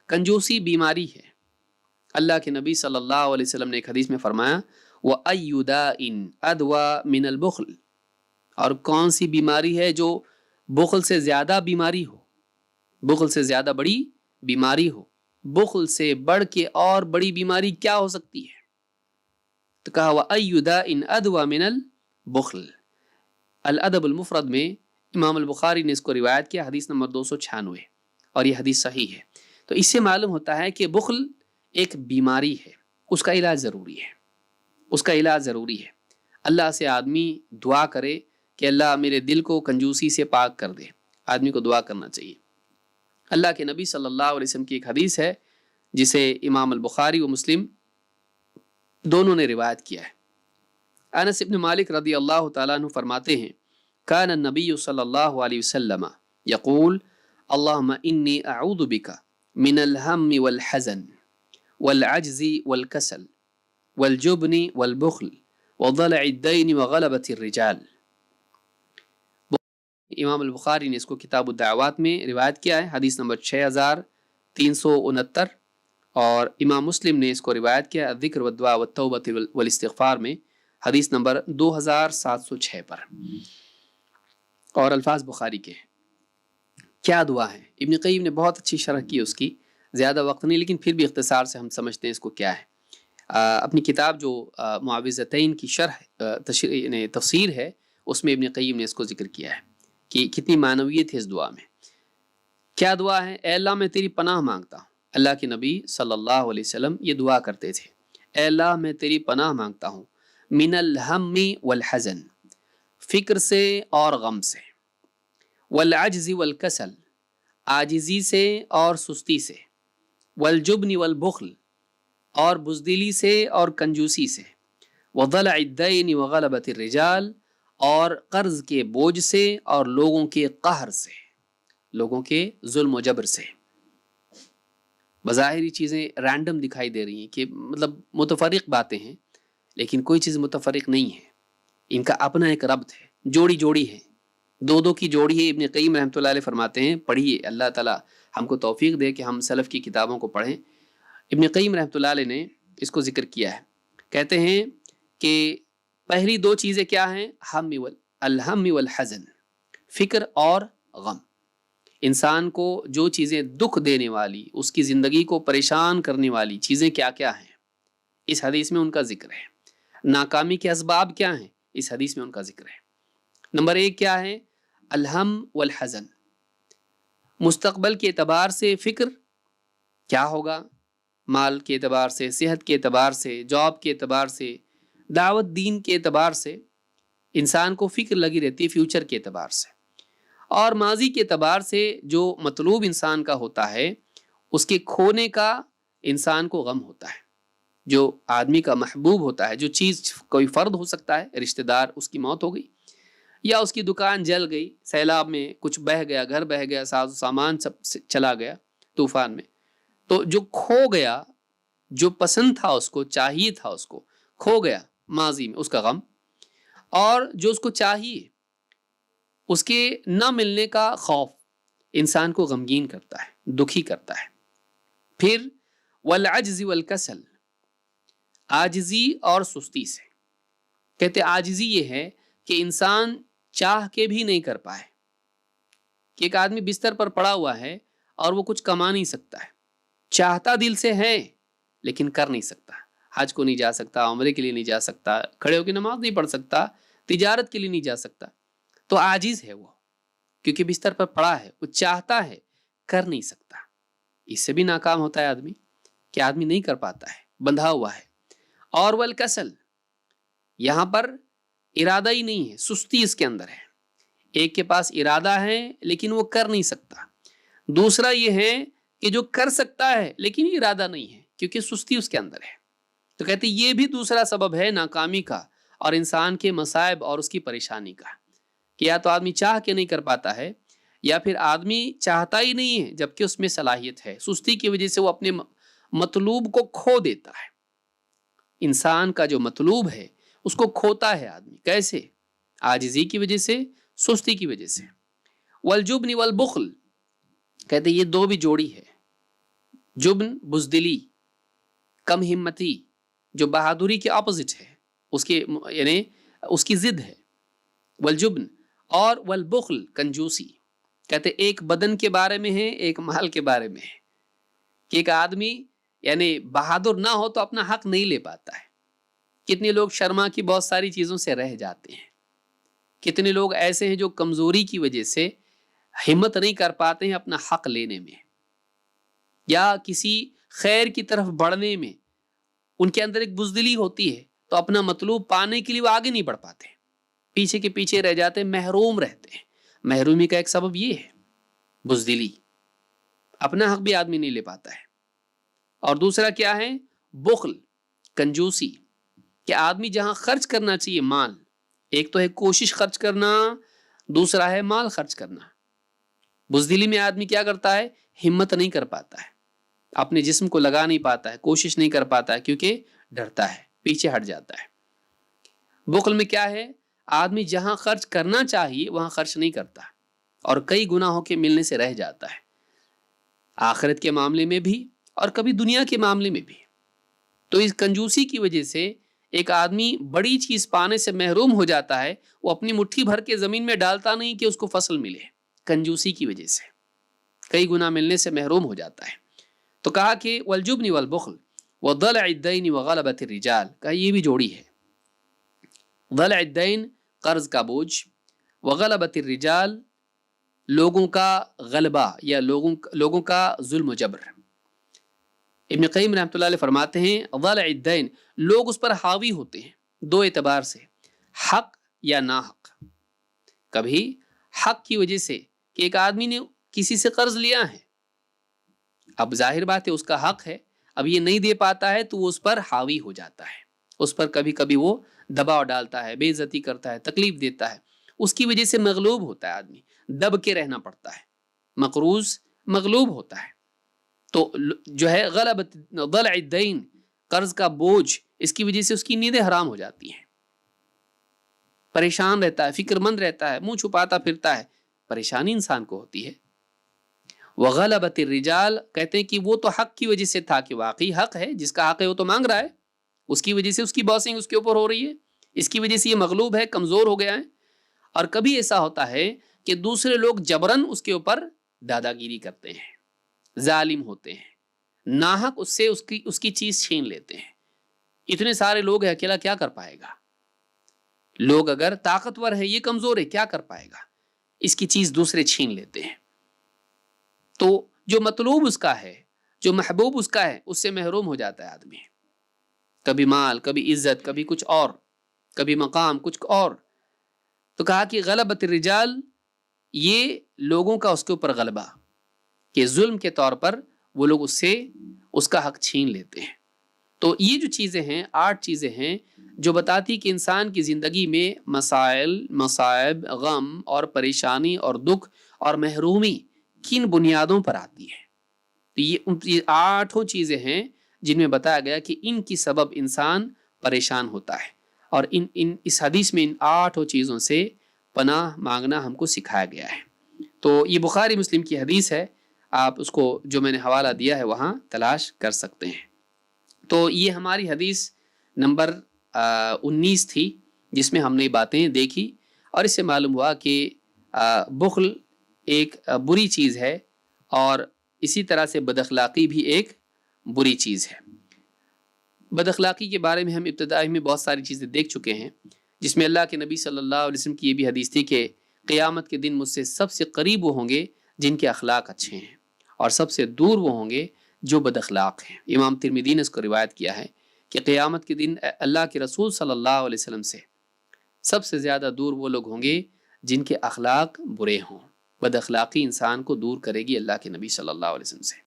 कंजूसी बीमारी है। अल्लाह के नबी सल्लल्लाहु अलैहि वसल्लम ने एक हदीस में फरमाया व अय्युदाइन अदवा मिनल बुख्ल, और कौन सी बीमारी है जो बुख्ल से ज्यादा बीमारी हो, बुख्ल से ज्यादा बड़ी बीमारी हो। बुख्ल से बढ़ के और बड़ी बीमारी क्या हो सकती है? तो कहा व अय्युदाइन अदवा मिनल बुख्ल। अल अदब अल मुफरद में इमाम अल बुखारी ने इसको रिवायत किया, हदीस नंबर 296, और ये हदीस सही है। तो इससे मालूम होता है कि बुख्ल एक बीमारी है, उसका इलाज ज़रूरी है, उसका इलाज ज़रूरी है। अल्लाह से आदमी दुआ करे कि अल्लाह मेरे दिल को कंजूसी से पाक कर दे, आदमी को दुआ करना चाहिए। अल्लाह के नबी सल्लल्लाहु अलैहि वसल्लम की एक हदीस है जिसे इमाम अल बुखारी व मुस्लिम दोनों ने रिवायत किया है। अनस इब्न मालिक रदी अल्लाह तआला अन्हु फरमाते हैं कान नबी सल्लल्लाहु अलैहि वसल्लम यक़ूल अल्लाहुम्मा इन्नी अऊज़ु बिका मिनल हम्मि वल हज़न वल अज्ज़ि वल कसल वल जुब्नि वल बुख्ल व दलइद दैन व गलबतिर रिजाल। इमाम अल बुखारी ने इसको किताब उद्दावात में रिवायत किया है, हदीस नंबर 6369, और इमाम मुस्लिम ने इसको रिवायत किया ज़िक्र व दुआ व तौबत वल इस्तिग़फ़ार में, हदीस नंबर 2706 पर, और अल्फाज बुखारी के। क्या दुआ है? इब्न क़य्यिम ने बहुत अच्छी शरह की उसकी, ज़्यादा वक्त नहीं, लेकिन फिर भी इख्तिसार से हम समझते हैं इसको क्या है। अपनी किताब जो मुआविज़तैन की शरह तफसीर है, उसमें इब्न क़य्यिम ने इसको जिक्र किया है कि कितनी मानवियत है इस दुआ में। क्या दुआ है? ऐ अल्लाह मैं तेरी पनाह मांगता हूँ। अल्लाह के नबी सल्लल्लाहु अलैहि वसल्लम ये दुआ करते थे, ऐ अल्लाह मैं तेरी पनाह मांगता हूँ मिनल हम्मी वल हज़न, फ़िक्र से और गम से, वल अज्ज़ि वल कसल, आजिज़ी से और सुस्ती से, वल जुब्नि वल बुख्ल, और बुज़दिली से और कंजूसी से, व दलइद दैन व गलबतिर रिजाल, और कर्ज के बोझ से और लोगों के कहर से, लोगों के जुल्म व जबर से। बज़ाहिर चीज़ें रैंडम दिखाई दे रही हैं कि मतलब मुतफरिक बातें हैं, लेकिन कोई चीज़ मुतफरिक नहीं है, इनका अपना एक रब्त है, जोड़ी जोड़ी है, दो दो की जोड़ी है। इब्न क़य्यिम रहमतुल्लाह अलैह फरमाते हैं, पढ़िए, अल्लाह ताला हमको तौफीक दे कि हम सलफ़ की किताबों को पढ़ें। इब्न क़य्यिम रहमतुल्लाह अलैह ने इसको जिक्र किया है, कहते हैं कि पहली दो चीज़ें क्या हैं? हम्मी वल हज़न, फ़िक्र और गम। इंसान को जो चीज़ें दुख देने वाली, उसकी ज़िंदगी को परेशान करने वाली चीज़ें क्या क्या हैं, इस हदीस में उनका जिक्र है। नाकामी के असबाब क्या हैं, इस हदीस में उनका जिक्र है। नंबर एक क्या है? अलहम वल हज़न, मुस्तक़बल के एतबार से फ़िक्र, क्या होगा, माल के एतबार से, सेहत के एतबार से, जॉब के एतबार से, दावत दीन के एतबार से इंसान को फ़िक्र लगी रहती है, फ्यूचर के एतबार से। और माजी के एतबार से जो मतलूब इंसान का होता है, उसके खोने का इंसान को गम होता है। जो आदमी का महबूब होता है, जो चीज़, कोई फ़र्द हो सकता है, रिश्तेदार, उसकी मौत हो गई, या उसकी दुकान जल गई, सैलाब में कुछ बह गया, घर बह गया, सामान सब चला गया तूफान में, तो जो खो गया, जो पसंद था, उसको चाहिए था, उसको खो गया माजी में, उसका गम। और जो उसको चाहिए, उसके न मिलने का खौफ इंसान को गमगीन करता है, दुखी करता है। फिर वल अज्ज़ि वल कसल, आजिज़ी और सुस्ती से। कहते आजिज़ी ये है कि इंसान चाह के भी नहीं कर पाए, कि एक आदमी बिस्तर पर पड़ा हुआ है और वो कुछ कमा नहीं सकता है, चाहता दिल से है लेकिन कर नहीं सकता, हज को नहीं जा सकता, उम्रे के लिए नहीं जा सकता, खड़े होकर नमाज नहीं पढ़ सकता, तिजारत के लिए नहीं जा सकता, तो आजिज़ है वो, क्योंकि बिस्तर पर पड़ा है, वो चाहता है, कर नहीं सकता। इससे भी नाकाम होता है आदमी, कि आदमी नहीं कर पाता है, बंधा हुआ है। और वल कसल, यहाँ पर इरादा ही नहीं है, सुस्ती इसके अंदर है। एक के पास इरादा है लेकिन वो कर नहीं सकता, दूसरा ये है कि जो कर सकता है लेकिन इरादा नहीं है, क्योंकि सुस्ती उसके अंदर है। तो कहते ये भी दूसरा सबब है नाकामी का और इंसान के मसाइब और उसकी परेशानी का, कि या तो आदमी चाह के नहीं कर पाता है, या फिर आदमी चाहता ही नहीं है जबकि उसमें सलाहियत है, सुस्ती की वजह से वो अपने मतलूब को खो देता है। इंसान का जो मतलूब है उसको खोता है आदमी, कैसे? आजिज़ी की वजह से, सुस्ती की वजह से। वल जुब्नि वल बुख्ल, कहते ये दो भी जोड़ी है, جبن بزدلی، کم ہمتی، جو بہادری کے اپوزٹ ہے، اس کے یعنی اس کی ضد ہے، والجبن، اور والبخل، کنجوسی. کہتے ایک بدن کے بارے میں ہے، ایک مال کے بارے میں ہے، کہ ایک آدمی یعنی بہادر نہ ہو تو اپنا حق نہیں لے پاتا ہے. کتنے لوگ شرما کی بہت ساری چیزوں سے رہ جاتے ہیں، کتنے لوگ ایسے ہیں جو کمزوری کی وجہ سے ہمت نہیں کر پاتے ہیں اپنا حق لینے میں یا کسی خیر کی طرف بڑھنے میں. ان کے اندر ایک بزدلی ہوتی ہے تو اپنا مطلوب پانے کے لیے وہ آگے نہیں بڑھ پاتے، پیچھے کے پیچھے رہ جاتے ہیں، محروم رہتے ہیں. محرومی کا ایک سبب یہ ہے بزدلی، اپنا حق بھی آدمی نہیں لے پاتا ہے. اور دوسرا کیا ہے؟ بخل، کنجوسی، کہ آدمی جہاں خرچ کرنا چاہیے مال، ایک تو ہے کوشش خرچ کرنا، دوسرا ہے مال خرچ کرنا. بزدلی میں آدمی کیا کرتا ہے؟ ہمت نہیں کر پاتا ہے، اپنے جسم کو لگا نہیں پاتا ہے، کوشش نہیں کر پاتا ہے کیونکہ ڈرتا ہے، پیچھے ہٹ جاتا ہے. بخل میں کیا ہے؟ آدمی جہاں خرچ کرنا چاہیے وہاں خرچ نہیں کرتا اور کئی گناہوں کے ملنے سے رہ جاتا ہے، آخرت کے معاملے میں بھی اور کبھی دنیا کے معاملے میں بھی. تو اس کنجوسی کی وجہ سے ایک آدمی بڑی چیز پانے سے محروم ہو جاتا ہے، وہ اپنی مٹھی بھر کے زمین میں ڈالتا نہیں کہ اس کو فصل ملے. کنجوسی کی وجہ سے کئی گناہ ملنے سے محروم ہو جاتا ہے. تو کہا کہ والجبن والبخل وضلع الدین وغلبۃ الرجال، کہا یہ بھی جوڑی ہے. ضلع الدین، قرض کا بوجھ، وغلبۃ الرجال، لوگوں کا غلبہ یا لوگوں کا ظلم و جبر. ابن قیم رحمۃ اللہ علیہ فرماتے ہیں ضلع الدین، لوگ اس پر حاوی ہوتے ہیں دو اعتبار سے، حق یا ناحق. کبھی حق کی وجہ سے کہ ایک آدمی نے کسی سے قرض لیا ہے، اب ظاہر بات ہے اس کا حق ہے، اب یہ نہیں دے پاتا ہے تو وہ اس پر حاوی ہو جاتا ہے، اس پر کبھی کبھی وہ دباؤ ڈالتا ہے، بے عزتی کرتا ہے، تکلیف دیتا ہے، اس کی وجہ سے مغلوب ہوتا ہے، آدمی دب کے رہنا پڑتا ہے، مقروض مغلوب ہوتا ہے. تو جو ہے غلبت ضلع الدین، قرض کا بوجھ، اس کی وجہ سے اس کی نیندیں حرام ہو جاتی ہیں، پریشان رہتا ہے، فکر مند رہتا ہے، منہ چھپاتا پھرتا ہے، پریشانی انسان کو ہوتی ہے. وغلبۃ الرجال، کہتے ہیں کہ وہ تو حق کی وجہ سے تھا، کہ واقعی حق ہے، جس کا حق ہے وہ تو مانگ رہا ہے، اس کی وجہ سے اس کی باسنگ اس کے اوپر ہو رہی ہے، اس کی وجہ سے یہ مغلوب ہے، کمزور ہو گیا ہے. اور کبھی ایسا ہوتا ہے کہ دوسرے لوگ جبرن اس کے اوپر دادا گیری کرتے ہیں، ظالم ہوتے ہیں، ناحق اس سے اس کی چیز چھین لیتے ہیں. اتنے سارے لوگ ہیں، اکیلا کیا کر پائے گا؟ لوگ اگر طاقتور ہے، یہ کمزور ہے، کیا کر پائے گا؟ اس کی چیز دوسرے چھین لیتے ہیں. تو جو مطلوب اس کا ہے، جو محبوب اس کا ہے، اس سے محروم ہو جاتا ہے آدمی. کبھی مال، کبھی عزت، کبھی کچھ اور، کبھی مقام، کچھ اور. تو کہا کہ غلبۃ الرجال، یہ لوگوں کا اس کے اوپر غلبہ، کہ ظلم کے طور پر وہ لوگ اس سے اس کا حق چھین لیتے ہیں. تو یہ جو چیزیں ہیں، 8 چیزیں ہیں جو بتاتی کہ انسان کی زندگی میں مسائل، مصائب، غم اور پریشانی اور دکھ اور محرومی کن بنیادوں پر آتی ہے. تو یہ 8 چیزیں ہیں جن میں بتایا گیا کہ ان کی سبب انسان پریشان ہوتا ہے، اور اس حدیث میں ان 8 چیزوں سے پناہ مانگنا ہم کو سکھایا گیا ہے. تو یہ بخاری مسلم کی حدیث ہے، آپ اس کو جو میں نے حوالہ دیا ہے وہاں تلاش کر سکتے ہیں. تو یہ ہماری حدیث نمبر 19 تھی جس میں ہم نے باتیں دیکھی، اور اس سے معلوم ہوا کہ بخل ایک بری چیز ہے، اور اسی طرح سے بد اخلاقی بھی ایک بری چیز ہے. بد اخلاقی کے بارے میں ہم ابتدائی میں بہت ساری چیزیں دیکھ چکے ہیں، جس میں اللہ کے نبی صلی اللہ علیہ وسلم کی یہ بھی حدیث تھی کہ قیامت کے دن مجھ سے سب سے قریب وہ ہوں گے جن کے اخلاق اچھے ہیں، اور سب سے دور وہ ہوں گے جو بد اخلاق ہیں. امام ترمذی نے اس کو روایت کیا ہے کہ قیامت کے دن اللہ کے رسول صلی اللہ علیہ وسلم سے سب سے زیادہ دور وہ لوگ ہوں گے جن کے اخلاق برے ہوں. بد اخلاقی انسان کو دور کرے گی اللہ کے نبی صلی اللہ علیہ وسلم سے.